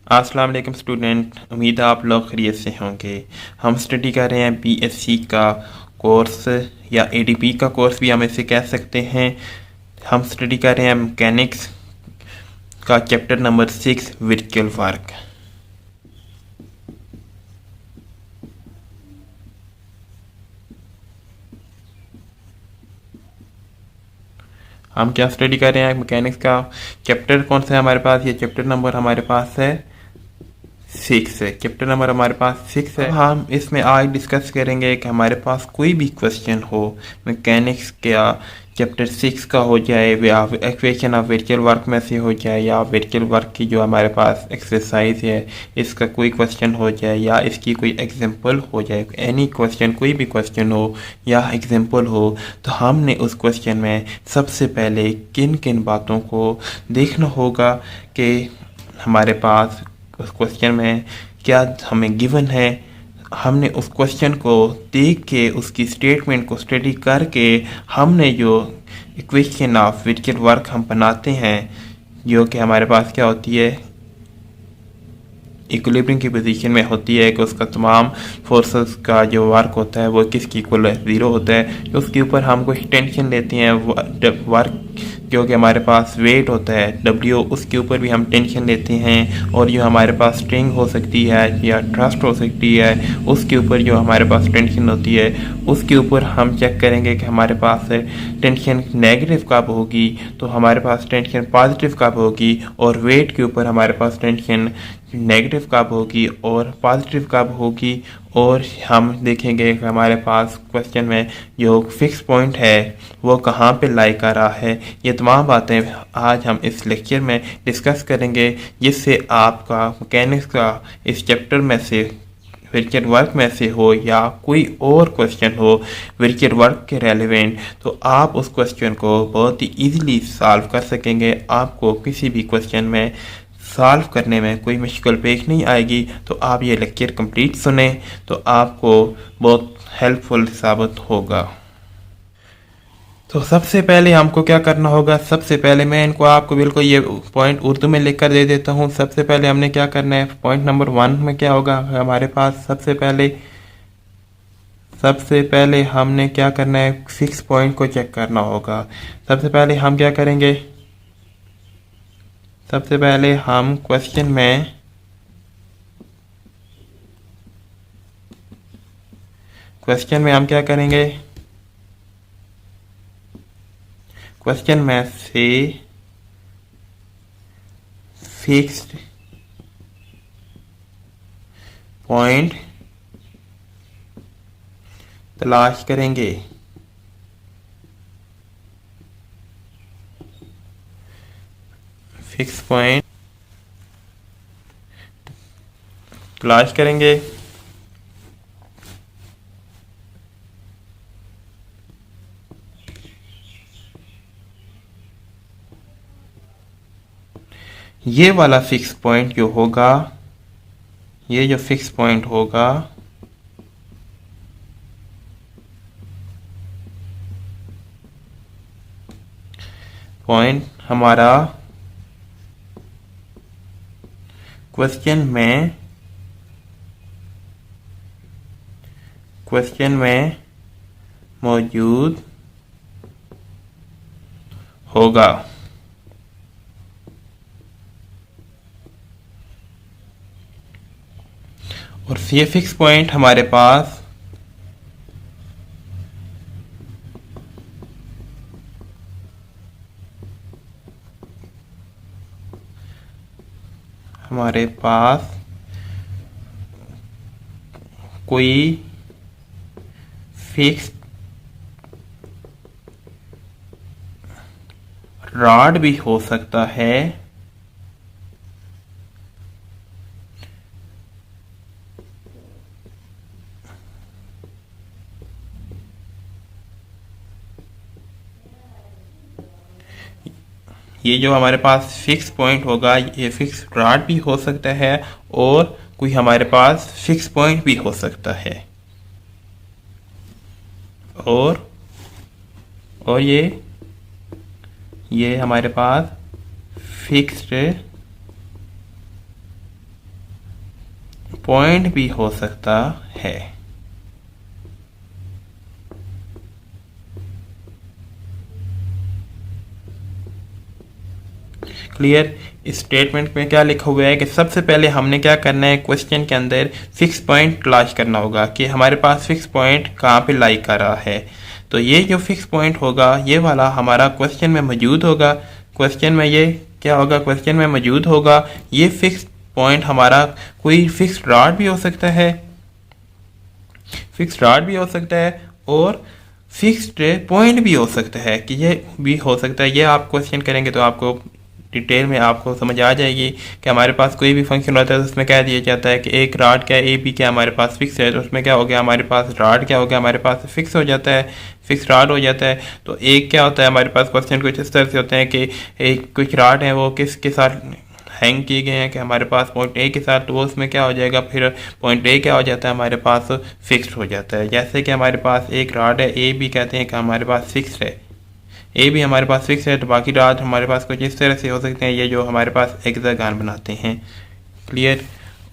अस्सलाम वालेकुम स्टूडेंट, उम्मीद है आप लोग खैरियत से होंगे। हम स्टडी कर रहे हैं बीएससी का कोर्स या एडीपी का कोर्स भी हम इसे कह सकते हैं। हम स्टडी कर रहे हैं मैकेनिक्स का चैप्टर नंबर 6 वर्चुअल वर्क। हम क्या स्टडी कर रहे हैं मैकेनिक्स का चैप्टर कौन सा है हमारे पास? ये चैप्टर नंबर हमारे पास है 6 है। चैप्टर नंबर हमारे पास 6 है। हम इसमें आज डिस्कस करेंगे कि हमारे पास कोई भी क्वेश्चन हो मैकेनिक्स का चैप्टर 6 का हो जाए या इक्वेशन ऑफ वर्चुअल वर्क में से हो जाए या वर्चुअल वर्क की जो हमारे पास एक्सरसाइज है इसका कोई क्वेश्चन हो जाए या इसकी कोई एग्जांपल हो जाए, एनी क्वेश्चन, कोई भी क्वेश्चन हो या एग्जांपल हो, तो हमने उस क्वेश्चन में सबसे पहले किन किन बातों को देखना होगा कि हमारे पास उस क्वेश्चन में क्या हमें गिवन है। हमने उस क्वेश्चन को देख के उसकी स्टेटमेंट को स्टडी करके हमने जो इक्वेशन ऑफ वर्चुअल वर्क हम बनाते हैं, जो कि हमारे पास क्या होती है, इक्विलिब्रियम की पोजीशन में होती है कि उसका तमाम फोर्सेस का जो वर्क होता है वो किसकी इक्वल है, 0 होता है। तो उसके ऊपर हम कुछ टेंशन लेते हैं, वर्क जो कि हमारे पास वेट होता है W, उसके ऊपर भी हम टेंशन लेते हैं। और जो हमारे पास स्ट्रिंग हो सकती है या ट्रस्ट हो सकती है, उसके ऊपर जो हमारे पास टेंशन होती है उसके ऊपर हम चेक करेंगे कि हमारे पास टेंशन नेगेटिव कब होगी, तो हमारे पास टेंशन पॉजिटिव कब होगी, और वेट के ऊपर हमारे पास टेंशन नेगेटिव कब होगी और पॉजिटिव कब होगी। और हम देखेंगे कि हमारे पास क्वेश्चन में जो फिक्स पॉइंट है वो कहाँ पे लाई कर रहा है। ये तमाम बातें आज हम इस लेक्चर में डिस्कस करेंगे, जिससे आपका मैकेनिक्स का इस चैप्टर में से वर्चुअल वर्क में से हो या कोई और क्वेश्चन हो वर्चुअल वर्क के रेलेवेंट, तो आप उस क्वेश्चन को बहुत ही ईजिली सॉल्व कर सकेंगे। आपको किसी भी क्वेश्चन में सॉल्व करने में कोई मुश्किल पेश नहीं आएगी। तो आप ये लेक्चर कंप्लीट सुने तो आपको बहुत हेल्पफुल साबित होगा। तो सबसे पहले हमको क्या करना होगा, सबसे पहले मैं इनको आपको बिल्कुल ये पॉइंट उर्दू में लिख कर दे देता हूँ। सबसे पहले हमने क्या करना है, पॉइंट नंबर 1 में क्या होगा हमारे पास, सबसे पहले हमने क्या करना है, फिक्स पॉइंट को चेक करना होगा। सबसे पहले हम क्या करेंगे, सबसे पहले हम क्वेश्चन में हम क्या करेंगे, क्वेश्चन में से फिक्स्ड पॉइंट तलाश करेंगे। फिक्स पॉइंट तलाश करेंगे। ये वाला फिक्स पॉइंट जो होगा, ये जो फिक्स पॉइंट होगा पॉइंट हमारा क्वेश्चन में मौजूद होगा। और ये फिक्स पॉइंट हमारे पास कोई फिक्स रॉड भी हो सकता है, ये जो हमारे पास फिक्स पॉइंट होगा ये फिक्स रॉड भी हो सकता है और कोई हमारे पास फिक्स पॉइंट भी हो सकता है। और ये हमारे पास फिक्स्ड पॉइंट भी हो सकता है। क्लियर। स्टेटमेंट में क्या लिखा हुआ है कि सबसे पहले हमने क्या करना है, क्वेश्चन के अंदर फिक्स पॉइंट तलाश करना होगा कि हमारे पास फिक्स पॉइंट कहाँ पे लाई कर रहा है। तो ये जो फिक्स पॉइंट होगा ये वाला हमारा क्वेश्चन में मौजूद होगा। क्वेश्चन में ये क्या होगा, क्वेश्चन में मौजूद होगा ये फिक्स पॉइंट हमारा। कोई फिक्स रॉड भी हो सकता है, फिक्स रॉड भी हो सकता है और फिक्स्ड पॉइंट भी हो सकता है कि ये भी हो सकता है। ये आप क्वेश्चन करेंगे तो आपको डिटेल में आपको समझ आ जाएगी कि हमारे पास कोई भी फंक्शन होता है तो उसमें क्या दिया जाता है कि एक रॉड क्या ए बी क्या हमारे पास फिक्स है, तो उसमें क्या हो गया हमारे पास रॉड क्या हो गया हमारे पास फिक्स हो जाता है, फिक्स रॉड हो जाता है। तो एक क्या होता है हमारे पास क्वेश्चन कुछ इस तरह से होते हैं कि एक कुछ रॉड है वो किसके साथ हैंग किए गए हैं कि हमारे पास पॉइंट ए के साथ, तो वो उसमें क्या हो जाएगा फिर पॉइंट ए क्या हो जाता है हमारे पास फिक्स्ड हो जाता है। जैसे कि हमारे पास एक रॉड है ए भी कहते हैं कि हमारे पास फिक्स्ड है, ए भी हमारे पास फिक्स है, तो बाकी रॉड हमारे पास कुछ इस तरह से हो सकते हैं ये जो हमारे पास हेक्सागन बनाते हैं। क्लियर।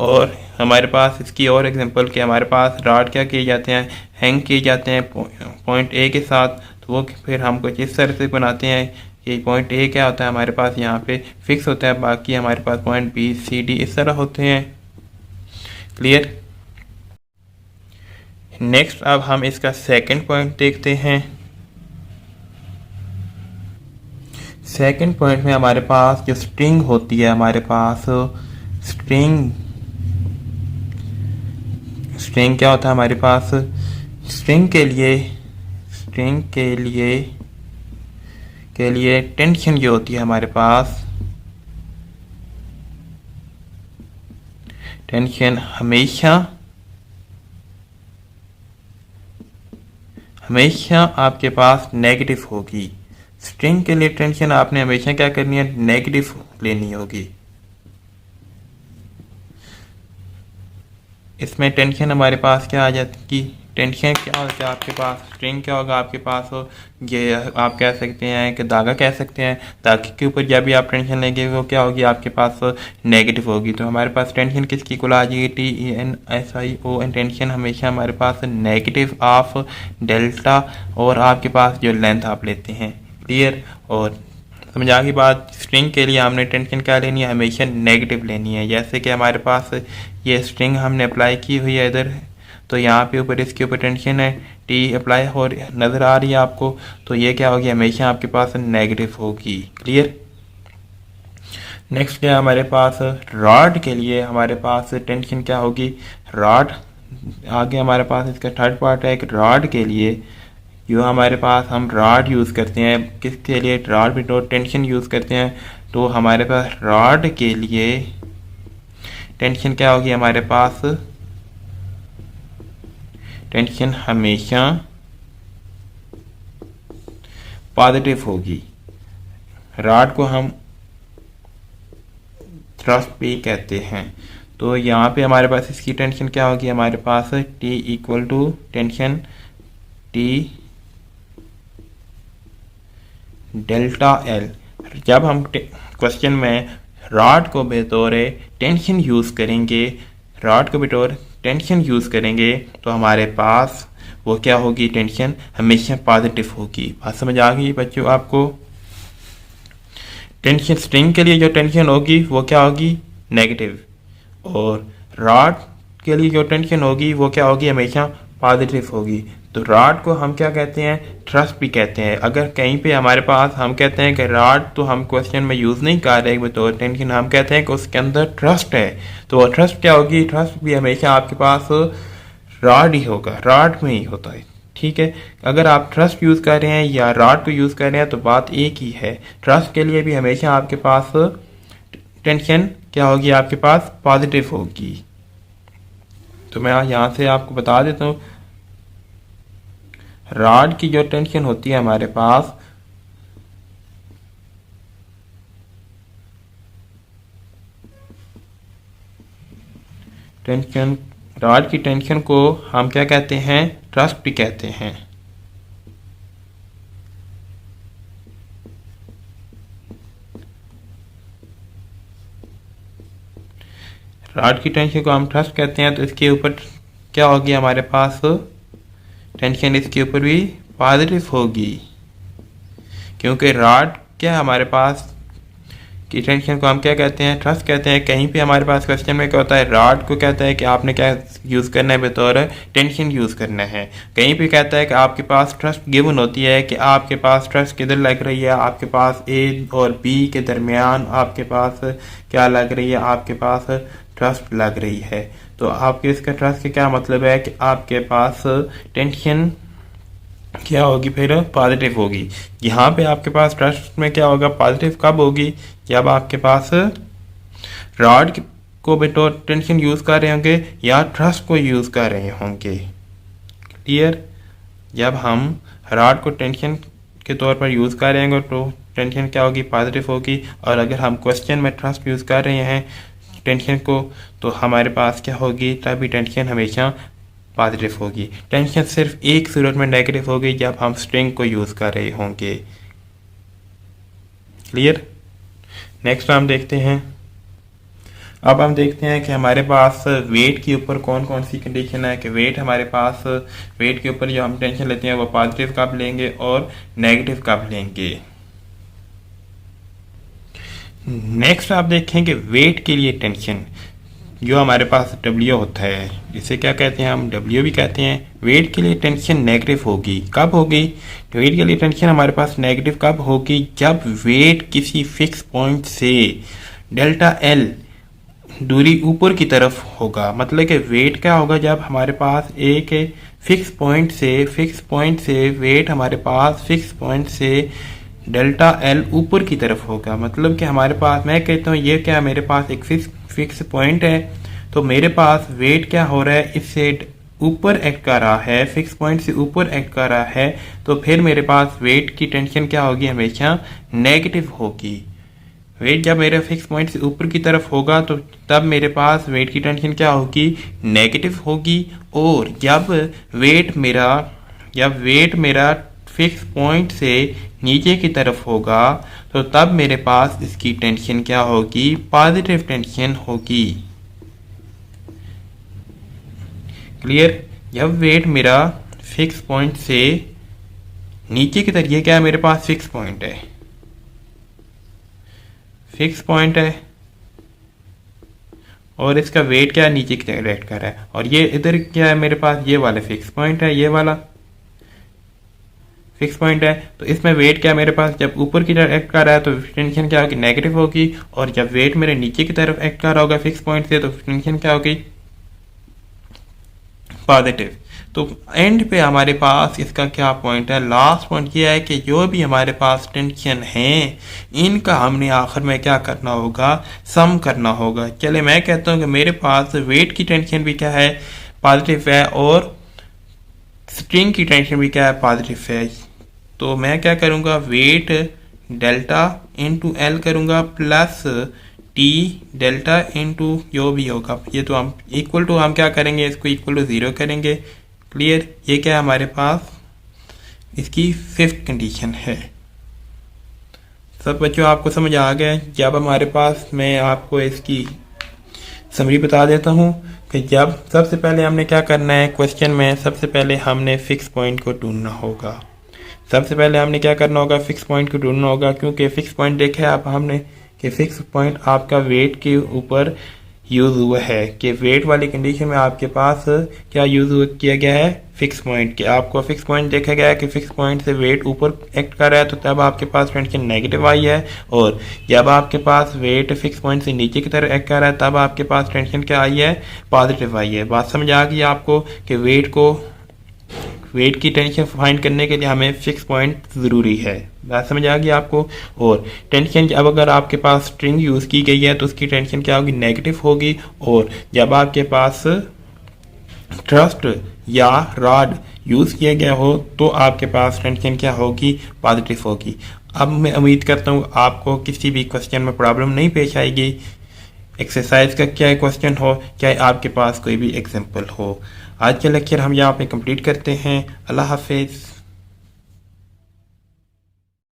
और हमारे पास इसकी और एग्जांपल कि हमारे पास रॉड क्या किए जाते हैं, हैंग किए जाते हैं पॉइंट ए के साथ, तो वो फिर हम कुछ इस तरह से बनाते हैं कि पॉइंट ए क्या होता है हमारे पास यहाँ पे फिक्स होता है, बाकी हमारे पास पॉइंट बी सी डी इस तरह होते हैं। क्लियर। नेक्स्ट अब हम इसका सेकंड पॉइंट देखते हैं। सेकंड पॉइंट में हमारे पास जो स्ट्रिंग होती है, हमारे पास स्ट्रिंग स्ट्रिंग क्या होता है हमारे पास, स्ट्रिंग के लिए टेंशन जो होती है हमारे पास, टेंशन हमेशा आपके पास नेगेटिव होगी। स्ट्रिंग के लिए टेंशन आपने हमेशा क्या करनी है, नेगेटिव लेनी होगी। इसमें टेंशन हमारे पास क्या आ जाती, टेंशन क्या होगा आपके पास, स्ट्रिंग क्या होगा आपके पास, ये आप कह सकते हैं कि धागा कह सकते हैं, धागे के ऊपर जब भी आप टेंशन लेंगे वो क्या होगी आपके पास नेगेटिव होगी। तो हमारे पास टेंशन किसकी इक्वल आ जाएगी, TENSION, टेंशन हमेशा हमारे पास नेगेटिव ऑफ डेल्टा और आपके पास जो लेंथ आप लेते हैं। क्लियर। और समझ आ गई बात। स्ट्रिंग के लिए हमने टेंशन क्या लेनी है, हमेशा नेगेटिव लेनी है। जैसे कि हमारे पास ये स्ट्रिंग हमने अप्लाई की हुई है इधर, तो यहाँ पे ऊपर इसके ऊपर टेंशन है टी अप्लाई हो नज़र आ रही है आपको, तो ये क्या होगी हमेशा आपके पास नेगेटिव होगी। क्लियर। नेक्स्ट क्या हमारे पास रॉड के लिए हमारे पास टेंशन क्या होगी, रॉड आगे हमारे पास इसका थर्ड पार्ट है कि रॉड के लिए जो हमारे पास हम रॉड यूज़ करते हैं, किसके लिए, रॉड भी टेंशन यूज़ करते हैं, तो हमारे पास रॉड के लिए टेंशन क्या होगी हमारे पास, टेंशन हमेशा पॉजिटिव होगी। रॉड को हम थ्रस्ट भी कहते हैं। तो यहाँ पे हमारे पास इसकी टेंशन क्या होगी हमारे पास, T equal to tension T delta L. जब हम क्वेश्चन में रॉड को बतौर टेंशन यूज़ करेंगे, रॉड को बतौर टेंशन यूज़ करेंगे तो हमारे पास वो क्या होगी, टेंशन हमेशा पॉजिटिव होगी। बात समझ आ गई बच्चों आपको। टेंशन स्ट्रिंग के लिए जो टेंशन होगी वो क्या होगी, नेगेटिव, और रॉड के लिए जो टेंशन होगी वो क्या होगी, हमेशा पॉजिटिव होगी। तो रॉड को हम क्या कहते हैं, थ्रस्ट भी कहते हैं। अगर कहीं पे हमारे पास हम कहते हैं कि रॉड तो हम क्वेश्चन में यूज़ नहीं कर रहे बतौर टेंशन, हम कहते हैं कि उसके अंदर थ्रस्ट है, तो वो थ्रस्ट क्या होगी, थ्रस्ट भी हमेशा आपके पास रॉड ही होगा, रॉड में ही होता है। ठीक है। अगर आप थ्रस्ट यूज़ कर रहे हैं या रॉड को यूज़ कर रहे हैं तो बात एक ही है। थ्रस्ट के लिए भी हमेशा आपके पास टेंशन क्या होगी, आपके पास पॉजिटिव होगी। तो मैं यहाँ से आपको बता देता हूँ, रॉड की जो टेंशन होती है हमारे पास, टेंशन, रॉड की टेंशन को हम क्या कहते हैं, थ्रस्ट भी कहते हैं। रॉड की टेंशन को हम ट्रस्ट कहते हैं, तो इसके ऊपर क्या होगी हमारे पास टेंशन, इसके ऊपर भी पॉजिटिव होगी, क्योंकि रॉड क्या हमारे पास की टेंशन को हम क्या कहते हैं, ट्रस्ट कहते हैं। कहीं पे हमारे पास क्वेश्चन में क्या होता है, रॉड को कहता है कि आपने क्या यूज़ करना है, बतौर टेंशन यूज़ करना है। कहीं पे कहता है कि आपके पास ट्रस्ट गिवन होती है कि आपके पास ट्रस्ट किधर लग रही है, आपके पास ए और बी के दरमियान आपके पास क्या लग रही है, आपके पास ट्रस्ट लग रही है। तो आपके इसका ट्रस्ट का क्या मतलब है कि आपके पास टेंशन क्या होगी, फिर पॉजिटिव होगी। यहाँ पे आपके पास ट्रस्ट में क्या होगा, पॉजिटिव कब होगी, जब आपके पास रॉड को बतौर टेंशन यूज़ कर रहे होंगे या ट्रस्ट को यूज़ कर रहे होंगे। क्लियर? जब हम रॉड को टेंशन के तौर पर यूज़ कर रहे होंगे तो टेंशन क्या होगी, पॉजिटिव होगी। और अगर हम क्वेश्चन में ट्रस्ट यूज़ कर रहे हैं टेंशन को, तो हमारे पास क्या होगी, तभी टेंशन हमेशा पॉजिटिव होगी। टेंशन सिर्फ एक सूरत में नेगेटिव होगी, जब हम स्ट्रिंग को यूज़ कर रहे होंगे। क्लियर? नेक्स्ट हम देखते हैं, अब हम देखते हैं कि हमारे पास वेट के ऊपर कौन कौन सी कंडीशन है कि वेट हमारे पास, वेट के ऊपर जो हम टेंशन लेते हैं वो पॉजिटिव कब लेंगे और नेगेटिव कब लेंगे। नेक्स्ट आप देखेंगे वेट के लिए टेंशन जो हमारे पास W होता है, इसे क्या कहते हैं हम, W भी कहते हैं। वेट के लिए टेंशन नेगेटिव होगी, कब होगी, वेट के लिए टेंशन हमारे पास नेगेटिव कब होगी, जब वेट किसी फिक्स पॉइंट से डेल्टा L दूरी ऊपर की तरफ होगा। मतलब कि वेट क्या होगा, जब हमारे पास एक फिक्स पॉइंट से वेट हमारे पास फिक्स पॉइंट से डेल्टा L ऊपर की तरफ होगा। मतलब कि हमारे पास, मैं कहता हूँ ये क्या, मेरे पास एक फिक्स पॉइंट है, तो मेरे पास वेट क्या हो रहा है, इससे ऊपर एक्ट कर रहा है, फिक्स पॉइंट से ऊपर एक्ट कर रहा है, तो फिर मेरे पास वेट की टेंशन क्या होगी, हमेशा नेगेटिव होगी। वेट जब मेरे फिक्स पॉइंट से ऊपर की तरफ होगा तो तब मेरे पास वेट की टेंशन क्या होगी, नेगेटिव होगी। और जब वेट मेरा फिक्स पॉइंट से नीचे की तरफ होगा तो तब मेरे पास इसकी टेंशन क्या होगी, पॉजिटिव टेंशन होगी। क्लियर? जब वेट मेरा फिक्स पॉइंट से नीचे की तरफ, ये क्या है, मेरे पास फिक्स पॉइंट है और इसका वेट क्या है, नीचे की तरफ एक्ट कर रहा है। और ये इधर क्या है, मेरे पास ये वाला फिक्स पॉइंट है, ये वाला फिक्स पॉइंट है। तो इसमें वेट क्या मेरे पास जब ऊपर की तरफ एक्ट कर रहा है तो टेंशन क्या होगी, नेगेटिव होगी। और जब वेट मेरे नीचे की तरफ एक्ट कर रहा होगा फिक्स पॉइंट से, तो टेंशन क्या होगी, पॉजिटिव। तो एंड पे हमारे पास इसका क्या पॉइंट है, लास्ट पॉइंट ये है कि जो भी हमारे पास टेंशन है इनका हमने आखिर में क्या करना होगा, सम करना होगा। चले मैं कहता हूँ कि मेरे पास वेट की टेंशन भी क्या है, पॉजिटिव है, और स्ट्रिंग की टेंशन भी क्या है, पॉजिटिव है। तो मैं क्या करूँगा, वेट डेल्टा इंटू एल करूँगा प्लस टी डेल्टा इंटू जो भी होगा, ये तो हम इक्वल टू, हम क्या करेंगे, इसको इक्वल टू 0 करेंगे। क्लियर? ये क्या है हमारे पास, इसकी फिफ्थ कंडीशन है। सब बच्चों आपको समझ आ गया? जब हमारे पास, मैं आपको इसकी समरी बता देता हूँ कि जब सबसे पहले हमने क्या करना है, क्वेश्चन में सबसे पहले हमने फिक्स पॉइंट को ढूंढना होगा। सबसे पहले हमने क्या करना होगा, फिक्स पॉइंट को ढूंढना होगा, क्योंकि फिक्स पॉइंट देखे आप हमने कि फिक्स पॉइंट आपका वेट के ऊपर यूज़ हुआ है, कि वेट वाली कंडीशन में आपके पास क्या यूज़ किया गया है, फिक्स पॉइंट। कि आपको फिक्स पॉइंट देखा गया है कि फिक्स पॉइंट से वेट ऊपर एक्ट कर रहा है, तो तब आपके पास टेंशन नेगेटिव आई है। और जब आपके पास वेट फिक्स पॉइंट से नीचे की तरफ एक्ट कर रहा है, तब आपके पास टेंशन क्या आई है, पॉजिटिव आई है। बात समझ आ गई आपको कि वेट की टेंशन फाइंड करने के लिए हमें फिक्स पॉइंट ज़रूरी है। बात समझ आ गई आपको? और टेंशन अब अगर आपके पास स्ट्रिंग यूज़ की गई है तो उसकी टेंशन क्या होगी, नेगेटिव होगी। और जब आपके पास ट्रस्ट या रॉड यूज़ किया गया हो तो आपके पास टेंशन क्या होगी, पॉजिटिव होगी। अब मैं उम्मीद करता हूँ आपको किसी भी क्वेश्चन में प्रॉब्लम नहीं पेश आएगी। एक्सरसाइज का क्या क्वेश्चन हो, चाहे आपके पास कोई भी एग्जाम्पल हो। आज का लेक्चर हम यहाँ पे कंप्लीट करते हैं। अल्लाह हाफिज़।